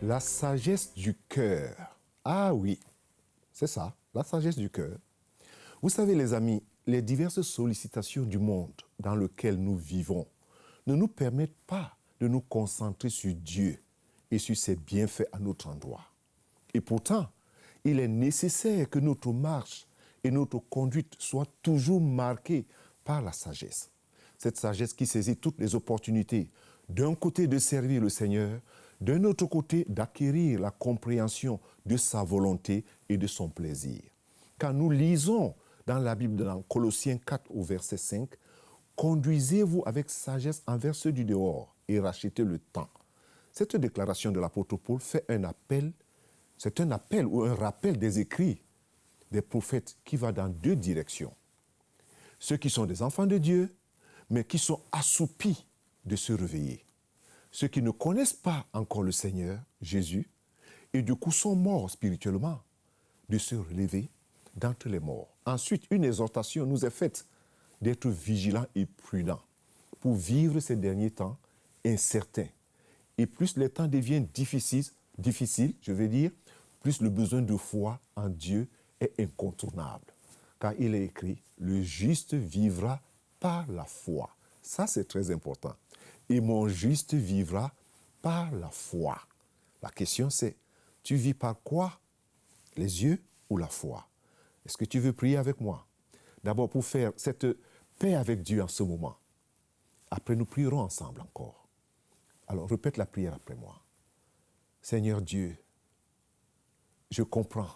La sagesse du cœur. Ah oui, c'est ça, la sagesse du cœur. Vous savez les amis, les diverses sollicitations du monde dans lequel nous vivons ne nous permettent pas de nous concentrer sur Dieu et sur ses bienfaits à notre endroit. Et pourtant, il est nécessaire que notre marche et notre conduite soient toujours marquées par la sagesse. Cette sagesse qui saisit toutes les opportunités, d'un côté de servir le Seigneur, d'un autre côté d'acquérir la compréhension de sa volonté et de son plaisir. Quand nous lisons dans la Bible, dans Colossiens 4 au verset 5, « Conduisez-vous avec sagesse envers ceux du dehors et rachetez le temps ». Cette déclaration de l'apôtre Paul fait un appel, c'est un appel ou un rappel des écrits des prophètes qui va dans deux directions. Ceux qui sont des enfants de Dieu, mais qui sont assoupis de se réveiller. Ceux qui ne connaissent pas encore le Seigneur, Jésus, et du coup sont morts spirituellement, de se relever d'entre les morts. Ensuite, une exhortation nous est faite d'être vigilants et prudents pour vivre ces derniers temps incertains. Et plus les temps deviennent difficiles, plus le besoin de foi en Dieu est incontournable. Car il est écrit, le juste vivra par la foi. Ça, c'est très important. Et mon juste vivra par la foi. La question, c'est, tu vis par quoi? Les yeux ou la foi? Est-ce que tu veux prier avec moi? D'abord, pour faire cette paix avec Dieu en ce moment. Après, nous prierons ensemble encore. Alors, répète la prière après moi. Seigneur Dieu, je comprends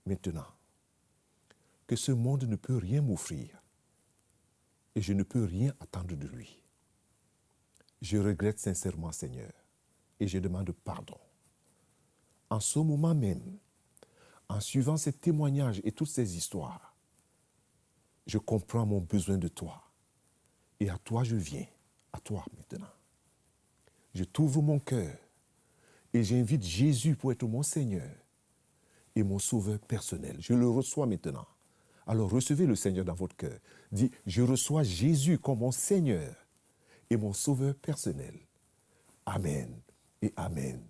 maintenant que ce monde ne peut rien m'offrir et je ne peux rien attendre de lui. Je regrette sincèrement, Seigneur, et je demande pardon. En ce moment même, en suivant ces témoignages et toutes ces histoires, je comprends mon besoin de toi. Et à toi je viens, à toi maintenant. Je t'ouvre mon cœur et j'invite Jésus pour être mon Seigneur et mon Sauveur personnel. Je le reçois maintenant. Alors recevez le Seigneur dans votre cœur. Dis, je reçois Jésus comme mon Seigneur et mon Sauveur personnel. Amen et Amen.